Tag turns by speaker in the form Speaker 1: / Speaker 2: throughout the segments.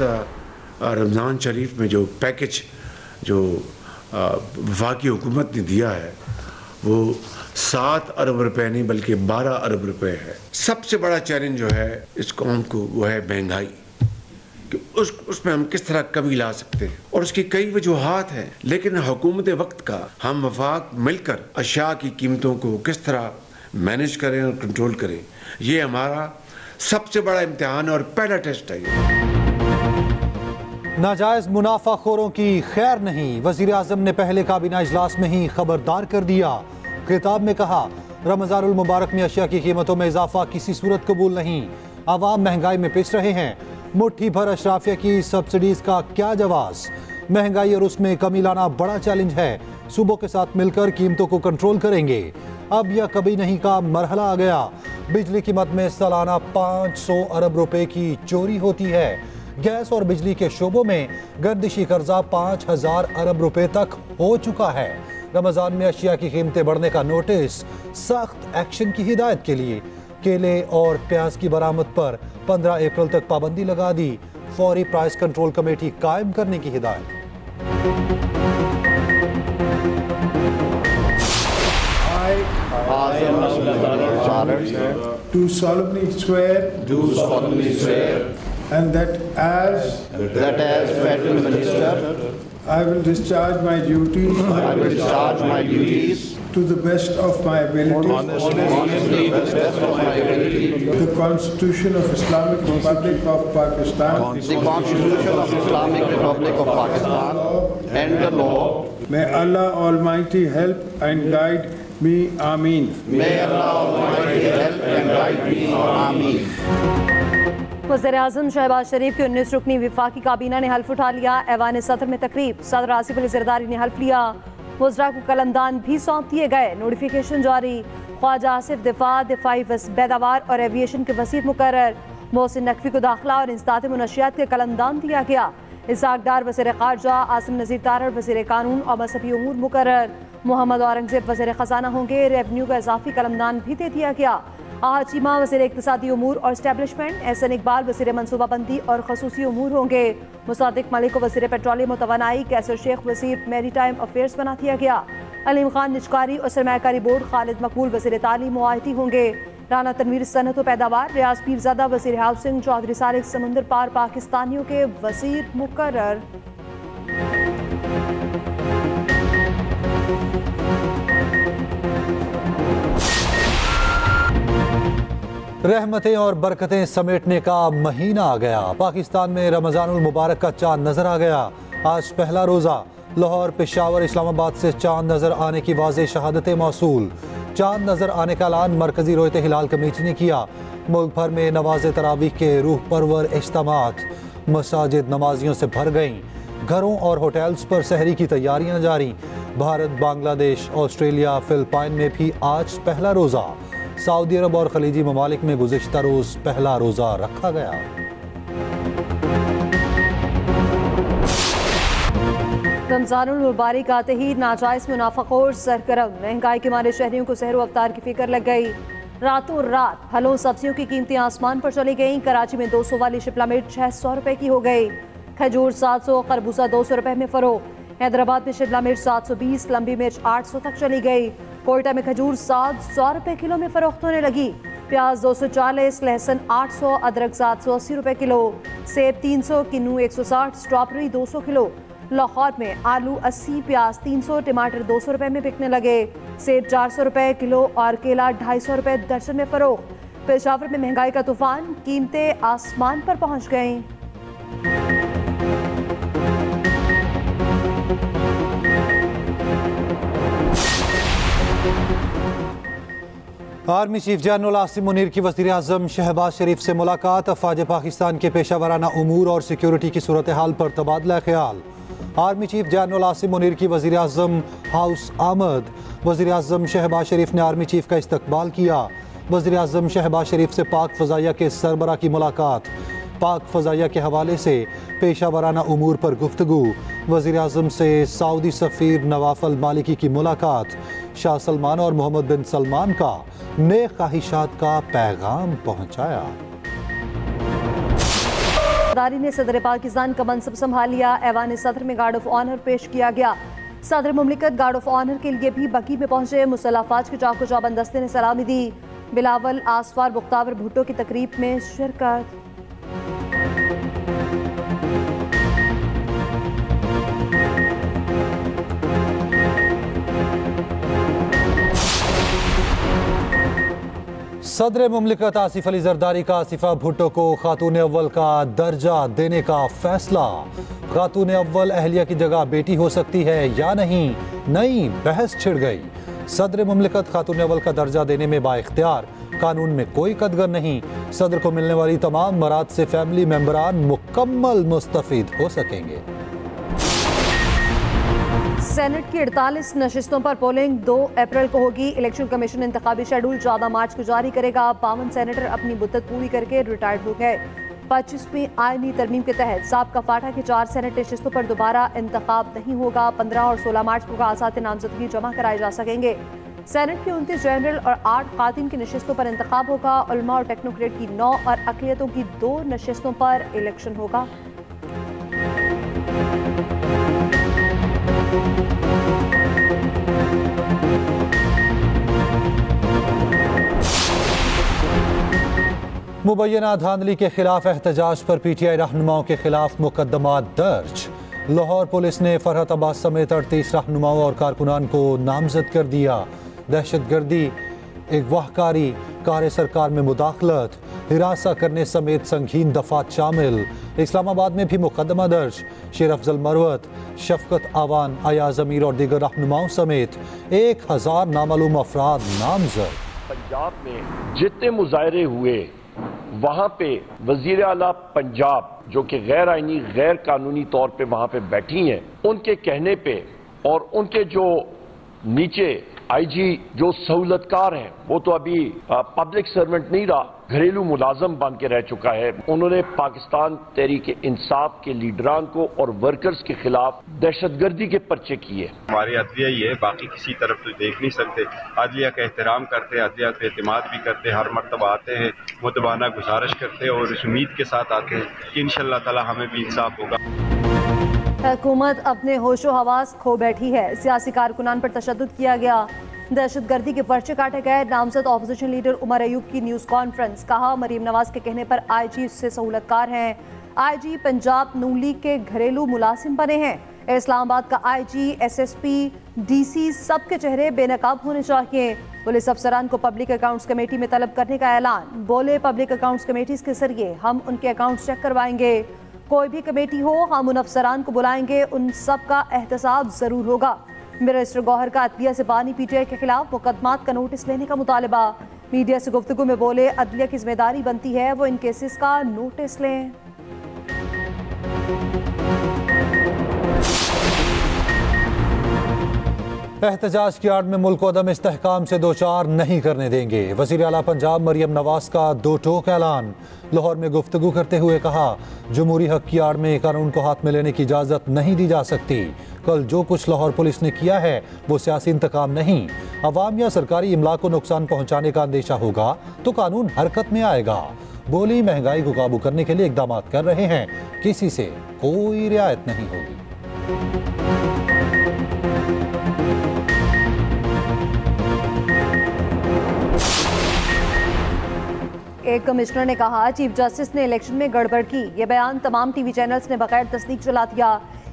Speaker 1: रमज़ान शरीफ में जो पैकेज जो वफाकी हुकूमत ने दिया है वो 7 अरब रुपए नहीं बल्कि 12 अरब रुपए है। सबसे बड़ा चैलेंज जो है इस कौम को वो है महंगाई, कि उसमें हम किस तरह कमी ला सकते हैं, और उसकी कई वजूहात हैं। लेकिन हुकूमत वक्त का हम वफाक मिलकर अशिया की कीमतों को किस तरह मैनेज करें और कंट्रोल करें, ये हमारा सबसे बड़ा इम्तिहान और पहला टेस्ट है।
Speaker 2: नाजायज मुनाफाखोरों की खैर नहीं, वजीर आजम ने पहले काबीना इजलास में ही खबरदार कर दिया। खिताब में कहा, रमजानुल मुबारक में अशिया की कीमतों में इजाफा किसी सूरत कबूल नहीं। आवाम महंगाई में पिस रहे हैं, मुट्ठी भर अशराफिया की सब्सिडीज का क्या जवाब। महंगाई और उसमें कमी लाना बड़ा चैलेंज है। सूबों के साथ मिलकर कीमतों को कंट्रोल करेंगे। अब या कभी नहीं का मरहला आ गया। बिजली कीमत में सालाना 500 अरब रुपए की चोरी होती है। गैस और बिजली के शोबों में गर्दिशी कर्जा 5000 अरब रुपए तक हो चुका है। रमजान में अशिया की कीमतें बढ़ने का नोटिस, सख्त एक्शन की हिदायत के लिए केले और प्याज की बरामद पर 15 अप्रैल तक पाबंदी लगा दी। फौरी प्राइस कंट्रोल कमेटी कायम करने की हिदायत।
Speaker 3: Do solemnly swear and that as federal minister I will discharge my duties to the best of my ability.
Speaker 4: Honestly, to the best of my ability.
Speaker 3: The Constitution of Islamic Republic of Pakistan.
Speaker 4: The Constitution of Islamic Republic of Pakistan and the law.
Speaker 3: May Allah Almighty help and guide me. Ameen.
Speaker 4: May Allah Almighty help and guide me. Ameen.
Speaker 5: वज़ीर-ए-आज़म शहबाज शरीफ की 19 रुकनी वफाकी काबीना ने हल्फ उठा लिया। ऐवान सदर में तकरीब, सदर आसिफ अली ज़रदारी ने हल्फ लिया। वज़रा को कलमदान भी सौंप दिए गए। नोटिफिकेशन जारी। ख्वाजा आसिफ दिफाई पैदावार और एविएशन के वसीर मुकर्रर। मोहसिन नकवी को दाखिला और इंसदाद मुनशियात के कलमदान दिया गया। इसाक डार वज़ीर ख़ारजा, आसिम नज़ीर तारड़ वज़ीर कानून और मजहबी उमूर मुकर्रर। मोहम्मद औरंगज़ेब वज़ीर ख़जाना होंगे। रेवन्यू का इजाफी कलमदान भी दे दिया गया। आहा चीमा वज़ीर इक़्तिसादी उमूर और स्टैब्लिशमेंट, एहसन इकबाल वज़ीर मनसूबाबंदी और खसूसी उमूर होंगे। मुसादिक मलिक को वज़ीर पेट्रोलियम और तवानाई, कैसर शेख वज़ीर मैरीटाइम अफेयर्स बना दिया गया। अलीम खान निजकारी और सरमायाकारी बोर्ड, खालिद मकबूल वज़ीर तालीम व आईटी होंगे। राना तनवीर सनत व पैदावार, रियाज पीरज़ादा वज़ीर हाउसिंग, चौधरी सालिक समुंदर पार पाकिस्तानियों के वज़ीर मुकर्रर।
Speaker 2: रहमतें और बरकतें समेटने का महीना आ गया। पाकिस्तान में रमजानुल मुबारक का चांद नजर आ गया। आज पहला रोज़ा। लाहौर, पेशावर, इस्लामाबाद से चांद नजर आने की वाज़ेह शहादतें मौसूल। चांद नजर आने का ऐलान मरकजी रोयत हिलाल कमेटी ने किया। मुल्क भर में नवाज तरावीह के रूह परवर इज्तिमात। मसाजिद नमाजियों से भर गईं। घरों और होटल्स पर सहरी की तैयारियां जारी। भारत, बांग्लादेश, ऑस्ट्रेलिया, फिलिपाइन में भी आज पहला रोज़ा। सऊदी अरब और खलीजी ममालिक में गुज़िश्ता रोज़ पहला रोज़ा रखा गया।
Speaker 5: रमजानुल मुबारक आते ही नाजायज मुनाफाखोर सरगर्म। महंगाई के मारे शहरियों को सहर अवतार की फिक्र लग गई। रातों रात फलों सब्जियों की कीमतें आसमान पर चली गईं। कराची में 200 वाली शिमला मिर्च 600 रुपए की हो गई। खजूर 700, खरबूजा 200 रुपए में फरोख्त। हैदराबाद में शिमला मिर्च 720, लंबी मिर्च 800 तक चली गई। कोयटा में खजूर 700 रुपए किलो में फरोख्त होने लगी। प्याज 240, लहसुन 800, अदरक 780 रुपए किलो, सेब 300, किन्नू 160, स्ट्रॉबेरी 200 किलो। लाहौर में आलू 80, प्याज 300, टमाटर 200 रुपए में बिकने लगे। सेब 400 रुपए किलो और केला 250 रुपए दर्जन में फरोख्त। पेशावर में महंगाई का तूफान, कीमतें आसमान पर पहुंच गईं।
Speaker 2: Army chief general Asim Munir की वज़ीर आज़म शहबाज शरीफ से मुलाकात। अफ़वाज पाकिस्तान के पेशावराना उमूर और सिक्योरिटी की सूरत हाल पर तबादला ख्याल। Army chief general Asim Munir की वज़ीर आज़म हाउस आमद। वज़ीर आज़म शहबाज शरीफ ने आर्मी चीफ का इस्तकबाल किया। वज़ीर आज़म शहबाज शरीफ से पाक फ़ज़ाइया के सरबरा की मुलाकात। पाक फ़ज़ाइया के हवाले से पेशावराना उमूर पर गुफ्तगू। वज़ीर आज़म से सऊदी सफ़ीर नवाफ अल मालिकी की मुलाकात। शाह सलमान और मोहम्मद बिन सलमान का नेक ख्वाहिशात का पैगाम पहुँचाया।
Speaker 5: सरदारी ने सदर पाकिस्तान का मनसब संभाल लिया। ऐवान सदर में गार्ड ऑफ ऑनर पेश किया गया। सदर मुमलिकत गार्ड ऑफ ऑनर के लिए भी बकी में पहुंचे। मुसल्लह अफवाज के चाको चौबंद दस्ते ने सलामी दी। बिलावल आसफार मुख्तावर भुट्टो की तकरीब में शिरकत।
Speaker 2: सदर मुमलिकत आसिफ अली जरदारी का आसिफा भुट्टो को खातून अव्वल का दर्जा देने का फैसला। खातून अव्वल अहलिया की जगह बेटी हो सकती है या नहीं, नई बहस छिड़ गई। सदर मुमलिकत खातून अव्वल का दर्जा देने में बाइख्तियार, कानून में कोई कदगर नहीं। सदर को मिलने वाली तमाम मराद से फैमिली मेंबरान मुकम्मल मुस्तफीद हो सकेंगे।
Speaker 5: सेनेट की 48 नशिस्तों पर पोलिंग 2 अप्रैल को होगी। इलेक्शन कमीशन इंतखाबी शेड्यूल 14 मार्च को जारी करेगा। 52 सेनेटर अपनी मुद्दत पूरी करके रिटायर्ड हो गए। 25वीं आईनी तरमीम के तहत साबका फाटा की 4 सेनेट नशिस्तों पर दोबारा इंतखाब नहीं होगा। 15 और 16 मार्च को आसाते नामजदगी जमा कराए जा सकेंगे। सेनेट की 29 जनरल और 8 खातिन की नशिस्तों पर इंतखाब होगा। उलमा और टेक्नोक्रेट की 9 और अक़लियतों की 2 नशिस्तों पर इलेक्शन होगा।
Speaker 2: मुबैना धांधली के खिलाफ एहतजाज पर पीटीआई रहनुमाओं के खिलाफ मुकदमा दर्ज। लाहौर पुलिस ने फरहत अब्बास समेत 38 रहनुमाओं और कारकुनान को नामजद कर दिया। दहशतगर्दी, अगवाकारी, कार सरकार में मुदाखलत, हिरासा करने समेत संगीन दफात शामिल। इस्लामाबाद में भी मुकदमा दर्ज। शेर अफजल मरवत, शफकत आवान, अयाज अमीर और दीगर रहनुमाओं समेत 1000 नामालूम अफराद नामजद।
Speaker 6: पंजाब में जितने मुजाहरे हुए वहां पे वजीर आला पंजाब जो कि गैर आईनी गैर कानूनी तौर पे वहां पे बैठी हैं, उनके कहने पे और उनके जो नीचे आईजी जो सहूलतकार हैं, वो तो अभी पब्लिक सर्वेंट नहीं रहा, घरेलू मुलाजम बन के रह चुका है। उन्होंने पाकिस्तान तहरीक इंसाफ के लीडरान को और वर्कर्स के खिलाफ दहशतगर्दी के पर्चे किए।
Speaker 7: हमारी अदलिया ही है, बाकी किसी तरफ तो देख नहीं सकते। अदलिया का एहतराम करते हैं, अदलिया पे एतमाद भी करते हैं। हर मरतबा आते हैं, मुतबाना गुजारिश करते हैं और इस उम्मीद के साथ आते हैं कि इंशाअल्लाह ताला हमें भी इंसाफ होगा।
Speaker 5: हुकूमत अपने होशो हवास खो बैठी है। सियासी कारकुनान पर तशद्दुद किया गया। दहशतगर्दी के पर्चे काटे गए। नामजद ऑपोजिशन लीडर उमर अयूब की न्यूज़ कॉन्फ्रेंस। कहा मरीम नवाज के कहने पर आईजी उससे सहूलतकार हैं। आईजी पंजाब नून लीग के घरेलू मुलाजिम बने हैं। इस्लामाबाद का आईजी, एसएसपी, डीसी सबके चेहरे बेनकाब होने चाहिए। पुलिस अफसरान को पब्लिक अकाउंट्स कमेटी में तलब करने का ऐलान। बोले पब्लिक अकाउंट्स कमेटीज के जरिए हम उनके अकाउंट्स चेक करवाएंगे। कोई भी कमेटी हो हम उन अफसरान को बुलाएंगे, उन सब का एहतसाब जरूर होगा। मिनिस्टर गौहर का अदलिया से बानी पीटीआई के खिलाफ मुकदमात का नोटिस लेने का मुतालबा। मीडिया से गुफ्तगू में बोले अदलिया की जिम्मेदारी बनती है वो इन केसेस का नोटिस लें।
Speaker 2: एहतजाज की आड़ में मुल्क को अदम इस्तेहकाम से दो चार नहीं करने देंगे। वज़ीर आला पंजाब मरियम नवाज का दो टोक ऐलान। लाहौर में गुफ्तगू करते हुए कहा जमहूरी हक की आड़ में कानून को हाथ में लेने की इजाज़त नहीं दी जा सकती। कल जो कुछ लाहौर पुलिस ने किया है वो सियासी इंतकाम नहीं, अवाम या सरकारी इमला को नुकसान पहुँचाने का अंदेशा होगा तो कानून हरकत में आएगा। बोली महंगाई को काबू करने के लिए इकदाम कर रहे हैं, किसी से कोई रियायत नहीं होगी।
Speaker 5: एक कमिश्नर ने कहा चीफ जस्टिस ने इलेक्शन में गड़बड़ की। यह बयान तमाम टीवी चैनल्स ने बगैर तस्दीक चला दिया।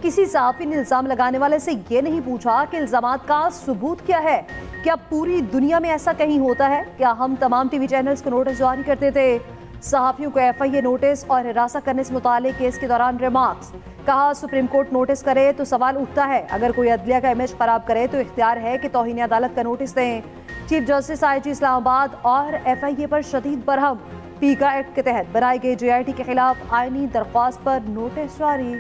Speaker 5: किसी सहाफी ने इल्जाम लगाने वाले से यह नहीं पूछा कि इल्जामात का सबूत क्या है। क्या पूरी दुनिया में ऐसा कहीं होता है? क्या हम तमाम टीवी चैनल्स को नोटिस जारी करते थे? सहाफियों को एफआईए नोटिस और हिरासत करने से मुताल्लिक केस के दौरान रिमार्क्स। कहा सुप्रीम कोर्ट नोटिस करे तो सवाल उठता है, अगर कोई अदलिया का इमेज खराब करे तो इख्तियार है कि तौहीन अदालत का नोटिस दें। चीफ जस्टिस आईजी इस्लामाबाद और एफआईए पर शदीद बरहम। पीका एक्ट के तहत बनाए गए जेआईटी के खिलाफ आईनी दरख्वास्त पर नोटिस जारी।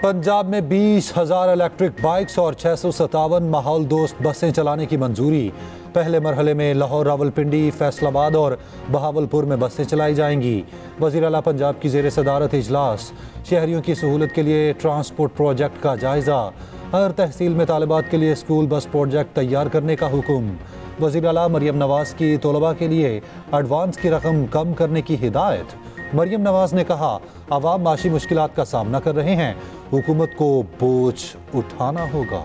Speaker 2: पंजाब में 20,000 इलेक्ट्रिक बाइक्स और 657 माहौल दोस्त बसें चलाने की मंजूरी। पहले मरहले में लाहौर, रावलपिंडी, फैसलाबाद और बहावलपुर में बसें चलाई जाएंगी। वज़ीर आला पंजाब की ज़ेर सदारत इजलास। शहरियों की सहूलत के लिए ट्रांसपोर्ट प्रोजेक्ट का जायज़ा। हर तहसील में तालिबात के लिए स्कूल बस प्रोजेक्ट तैयार करने का हुक्म। वज़ीर आला मरियम नवाज की तलबा के लिए एडवांस की रकम कम करने की हिदायत। मरियम नवाज ने कहा, आवाम माशी मुश्किलात का सामना कर रहे हैं, हुकूमत को बोझ उठाना होगा।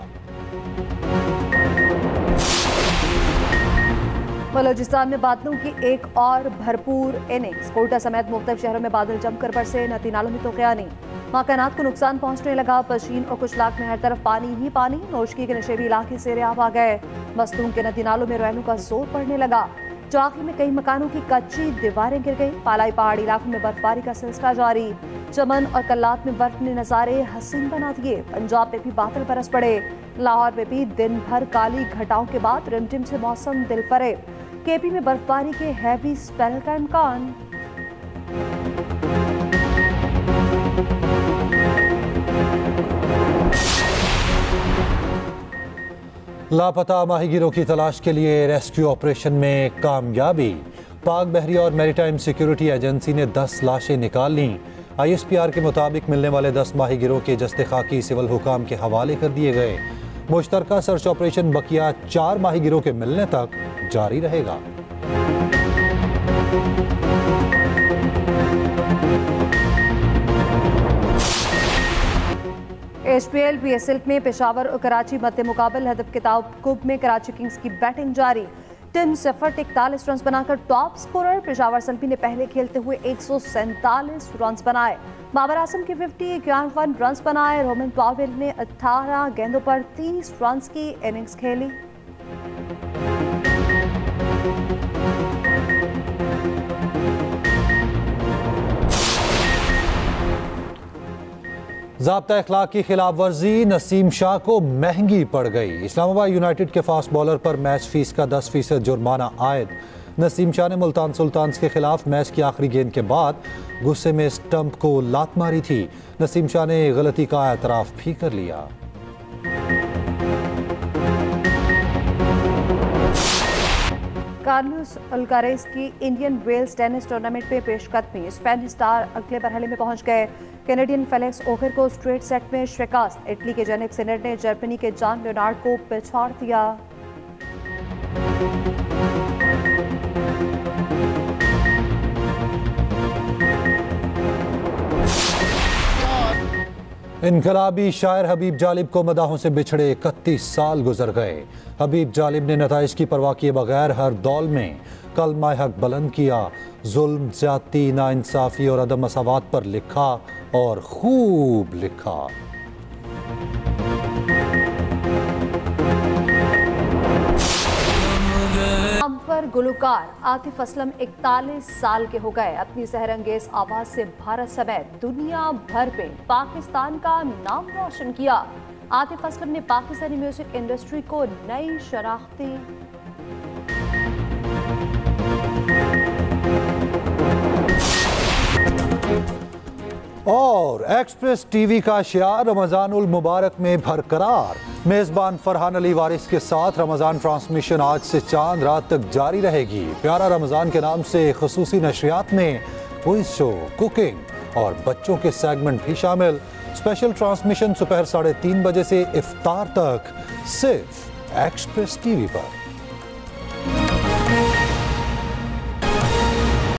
Speaker 5: बलोचिस्तान में बादलों की एक और भरपूर इनिंग्स। कोयटा समेत मुख्तलिफ शहरों में बादल जमकर बरसे, नदी नालों में तूफ़ानी, मकानात को नुकसान पहुंचने लगा। पशीन और कुछ इलाक में हर तरफ पानी ही पानी। नौशकी के नशेबी इलाके से रेआब आ गए। मस्तूम के नदी नालों में रैनों का जोर पड़ने लगा। चौकी में कई मकानों की कच्ची दीवारें गिर गई। पालाई पहाड़ी इलाकों में बर्फबारी का सिलसिला जारी। चमन और कल्लात में बर्फ ने नज़ारे हसीन बना दिए। पंजाब में भी बादल बरस पड़े। लाहौर में भी दिन भर काली घटाओं के बाद रिमझिम से मौसम दिल फरेब। केपी में बर्फबारी के हैवी स्पेल का इम्कान।
Speaker 2: लापता माहीगीरों की तलाश के लिए रेस्क्यू ऑपरेशन में कामयाबी। पाक बहरी और मैरीटाइम सिक्योरिटी एजेंसी ने 10 लाशें निकाल लीं। ISPR के मुताबिक मिलने वाले 10 माहीगीरों के जस्ते खाकी सिविल हुकाम के हवाले कर दिए गए। मुश्तरका सर्च ऑपरेशन बकिया 4 माहीगीरों के मिलने तक जारी रहेगा।
Speaker 5: HPL PSL में पेशावर और कराची मध्य मुकाबल हदफ किताब में कराची किंग्स की बैटिंग जारी। टिम सेफर्ट 41 रन बनाकर टॉप स्कोरर। पेशावर सल्फी ने पहले खेलते हुए 147 रन बनाए। बाबर आजम के 51 रन बनाए। रोमन पावेल ने 18 गेंदों पर 30 रन की इनिंग्स खेली।
Speaker 2: ज़ाब्ता अखलाक की खिलाफ वर्जी नसीम शाह को महंगी पड़ गई। इस्लामाबाद यूनाइटेड के फास्ट बॉलर पर मैच फीस का 10% जुर्माना आयद। नसीम शाह ने मुल्तान सुल्तान्स के खिलाफ मैच की आखिरी गेंद के बाद गुस्से में स्टंप को लात मारी थी। नसीम शाह ने गलती का एतराफ भी कर लिया।
Speaker 5: कार्लोस अल्कारेज की इंडियन वेल्स टेनिस टूर्नामेंट में पेशकदमी। स्पेन स्टार अगले मरहले में पहुंच गए। कैनेडियन फेलिक्स ओखर को स्ट्रेट सेट में शिकस्त। इटली के जेनिक सिनर ने जर्मनी के जॉन लियोनार्ड को पिछाड़ दिया।
Speaker 2: इनकलाबी शायर हबीब जालिब को मदाहों से बिछड़े 31 साल गुजर गए। हबीब जालिब ने नताइज की परवाह किए बगैर हर दौर में कलमा हक बुलंद किया। जुल्म, ज्यादती, नाइंसाफी और अदम मसावात पर लिखा और खूब लिखा।
Speaker 5: नामवर गुलकार आतिफ असलम 41 साल के हो गए। अपनी सहरंगेज आवाज से भारत समेत दुनिया भर में पाकिस्तान का नाम रोशन किया। आतिफ असलम ने पाकिस्तानी म्यूजिक इंडस्ट्री को नई शनाख्त दी।
Speaker 2: और एक्सप्रेस टीवी का शियार रमजानुल मुबारक में बरकरार। मेजबान फरहान अली वारिस के साथ रमजान ट्रांसमिशन आज से चांद रात तक जारी रहेगी। प्यारा रमजान के नाम से खुसूसी नशरियात में क्विज शो, कुकिंग और बच्चों के सेगमेंट भी शामिल। स्पेशल ट्रांसमिशन दोपहर 3:30 बजे से इफ्तार तक सिर्फ एक्सप्रेस टीवी पर।